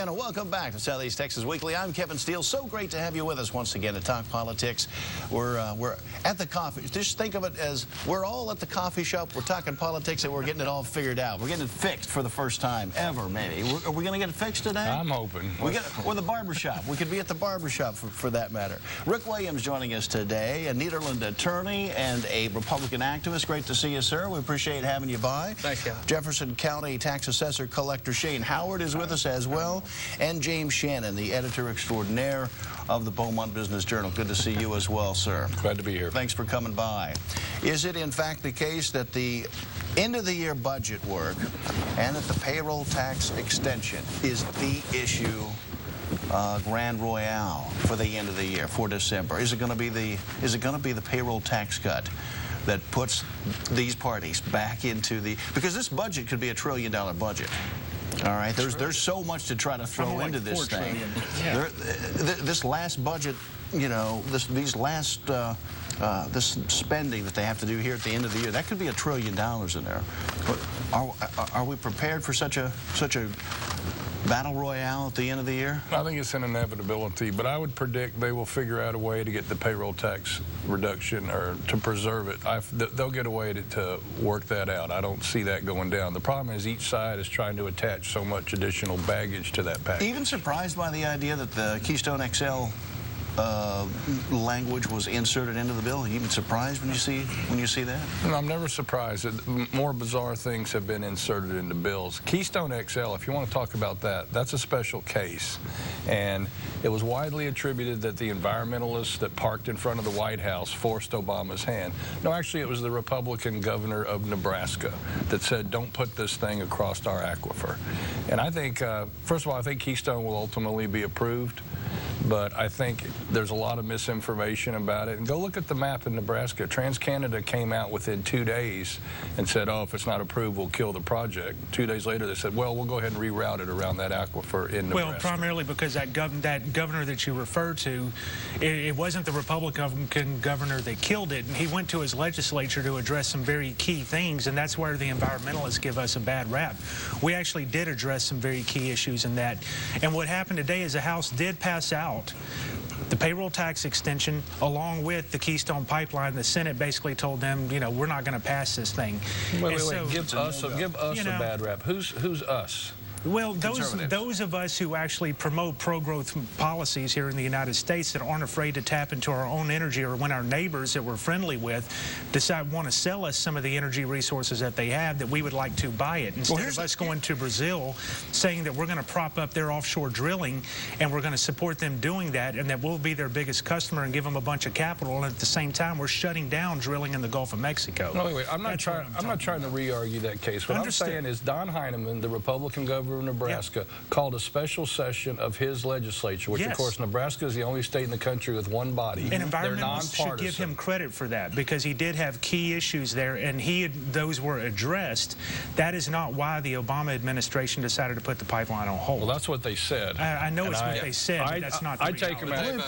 and welcome back to Southeast Texas Weekly. I'm Kevin Steele. So great to have you with us once again to talk politics. We're at the coffee. Just think of it as we're all at the coffee shop. We're talking politics, and we're getting it all figured out. We're getting it fixed for the first time ever, maybe. Are we going to get it fixed today? I'm hoping. Or the barber shop. We could be at the barber shop for that matter. Rick Williams joining us today, a Nederland Attourney and a Republican activist. Great to see you, sir. We appreciate having you by. Thanks, Kevin. Jefferson County Tax Assessor Collector Shane Howard is with us as well. And James Shannon, the editor extraordinaire of the Beaumont Business Journal. Good to see you as well, sir. Glad to be here. Thanks for coming by. Is it in fact the case that the end-of-the-year budget work and that the payroll tax extension is the issue grand royale for the end of the year, for December? Is it going to be the payroll tax cut that puts these parties back into the, because this budget could be $1 trillion budget. All right, there's so much to try to throw into this thing. Yeah. This last budget, you know, this spending that they have to do here at the end of the year, that could be $1 trillion in there. Are we prepared for such a battle royale at the end of the year? I think it's an inevitability, but I would predict they will figure out a way to get the payroll tax reduction or to preserve it. They'll get a way to work that out. I don't see that going down. The problem is each side is trying to attach so much additional baggage to that package. Even surprised by the idea that the Keystone XL language was inserted into the bill? Even surprised when you see that? No, I'm never surprised. More bizarre things have been inserted into bills. Keystone XL, if you want to talk about that, that's a special case. And it was widely attributed that the environmentalists that parked in front of the White House forced Obama's hand. No, actually, it was the Republican governor of Nebraska that said, don't put this thing across our aquifer. And I think, first of all, I think Keystone will ultimately be approved. But I think there's a lot of misinformation about it. And go look at the map in Nebraska. TransCanada came out within 2 days and said, oh, if it's not approved, we'll kill the project. 2 days later, they said, well, we'll go ahead and reroute it around that aquifer in Nebraska. Well, primarily because that governor that you referred to, it wasn't the Republican governor that killed it. And he went to his legislature to address some very key things, and that's where the environmentalists give us a bad rap. We actually did address some very key issues in that. And what happened today is the House did pass out the payroll tax extension along with the Keystone Pipeline. The Senate basically told them, you know, we're not going to pass this thing. Wait. Give us a bad rap. Who's us? Well, those of us who actually promote pro-growth policies here in the United States that aren't afraid to tap into our own energy, or when our neighbors that we're friendly with want to sell us some of the energy resources that they have, that we would like to buy it. Instead of us going to Brazil saying that we're going to prop up their offshore drilling and we're going to support them doing that, and that we'll be their biggest customer and give them a bunch of capital, and at the same time we're shutting down drilling in the Gulf of Mexico. No, wait. I'm not trying to re-argue that case. What I'm saying is Don Heineman, the Republican governor of Nebraska, called a special session of his legislature, which of course Nebraska is the only state in the country with one body. And environmentalists should give him credit for that, because he did have key issues there, and those were addressed. That is not why the Obama administration decided to put the pipeline on hold. Well, that's what they said. I know it's what they said, but that's not the reality.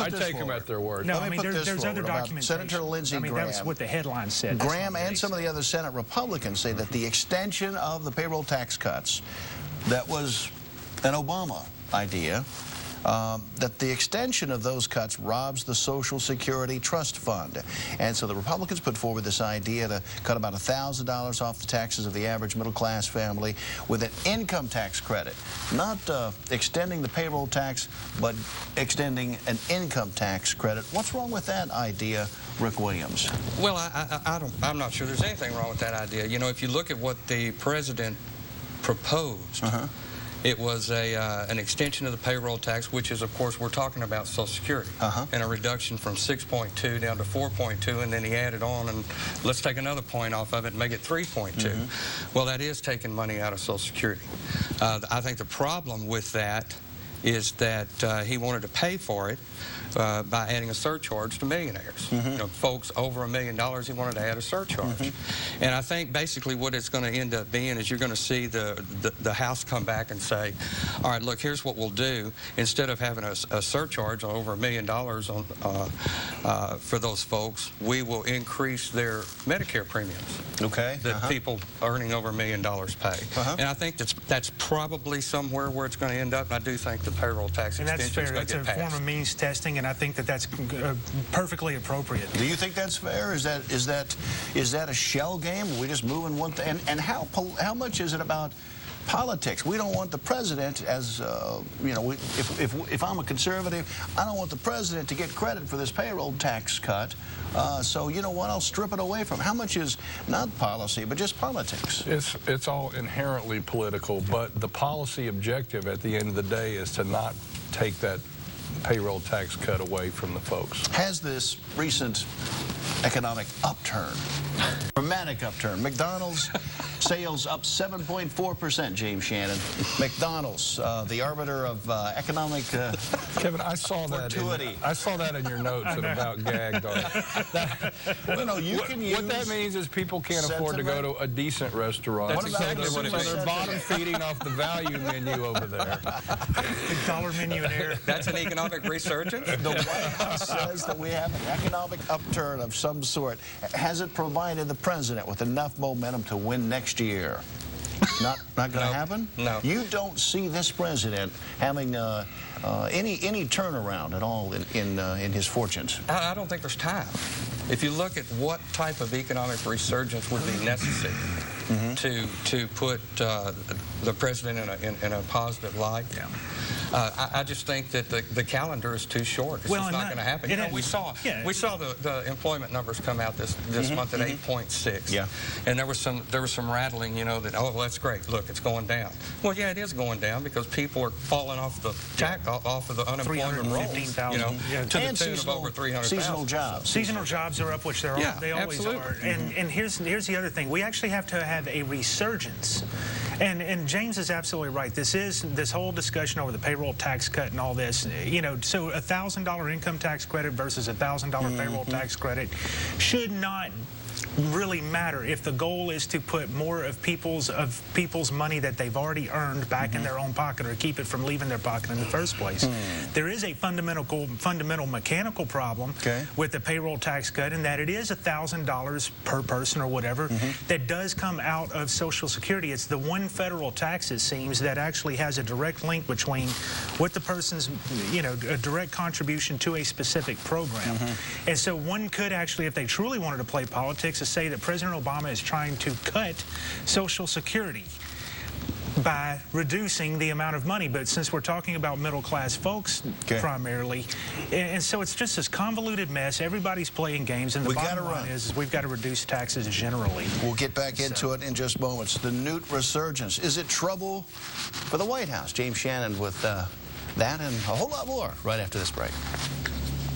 I take them at their word. No, I mean, there's other documentation. Senator Lindsey Graham. That was what the headline said. Graham and some of the other Senate Republicans say that the extension of the payroll tax cuts, that was an Obama idea, that the extension of those cuts robs the Social Security Trust Fund. And so the Republicans put forward this idea to cut about $1,000 off the taxes of the average middle-class family with an income tax credit. Not extending the payroll tax, but extending an income tax credit. What's wrong with that idea, Rick Williams? Well, I'm not sure there's anything wrong with that idea. You know, if you look at what the president proposed, it was an extension of the payroll tax, which is, of course, we're talking about Social Security, and a reduction from 6.2 down to 4.2, and then he added on, and let's take another point off of it and make it 3.2. Well, that is taking money out of Social Security. I think the problem with that is that he wanted to pay for it by adding a surcharge to millionaires. You know, folks over $1 million, he wanted to add a surcharge. And I think basically what it's going to end up being is you're going to see the House come back and say, all right, look, here's what we'll do. Instead of having a surcharge on over $1 million for those folks, we will increase their Medicare premiums. Okay. That people earning over $1 million pay. And I think that's probably somewhere where it's going to end up. I do think the payroll tax extension is going to get passed. That's fair. That's a form of means testing, and I think that that's perfectly appropriate. Do you think that's fair? Is that a shell game? Are we just moving one thing? And how much is it about politics? We don't want the president, as you know, if I'm a conservative, I don't want the president to get credit for this payroll tax cut. So you know what? I'll strip it away from. How much is not policy, but just politics? It's all inherently political, but the policy objective at the end of the day is to not take that payroll tax cut away from the folks. Has this recent economic upturn, dramatic upturn, McDonald's sales up 7.4%, James Shannon. McDonald's, the arbiter of economic Kevin, I saw that. I saw that in your notes and about gagged on it. You can use what that means is people can't afford to go to a decent restaurant. That's exactly what it means. So they're bottom feeding off the value menu over there. The dollar menu in air. That's an economic resurgence? The White House says that we have an economic upturn of some sort. Has it provided the president with enough momentum to win next year? Not going to happen? No. You don't see this president having any turnaround at all in his fortunes? I don't think there's time. If you look at what type of economic resurgence would be necessary to put the president in a positive light, I just think that the calendar is too short. It's just not going to happen. You know, we saw the employment numbers come out this month at 8.6. Yeah. And there was some rattling, you know, that, oh, well, that's great. Look, it's going down. Well, yeah, it is going down because people are falling off the off of the unemployment rolls, you know, to the tune of over 300,000. Seasonal jobs. Seasonal jobs are up, which they always are. And here's the other thing. We actually have to have a resurgence. And James is absolutely right. This whole discussion over the payroll tax cut and all this, you know, so a $1,000 income tax credit versus a $1,000 payroll tax credit should not really matter if the goal is to put more of people's money that they've already earned back in their own pocket or keep it from leaving their pocket in the first place. There is a fundamental mechanical problem with the payroll tax cut, in that it is $1,000 per person or whatever that does come out of Social Security. It's the one federal tax, it seems, that actually has a direct link between what the person's, you know, a direct contribution to a specific program. And so one could actually, if they truly wanted to play politics, to say that President Obama is trying to cut Social Security by reducing the amount of money. But since we're talking about middle-class folks primarily, and so it's just this convoluted mess. Everybody's playing games, and the bottom line is we've got to reduce taxes generally. We'll get back into it in just moments. The Newt resurgence. Is it trouble for the White House? James Shannon with that and a whole lot more right after this break.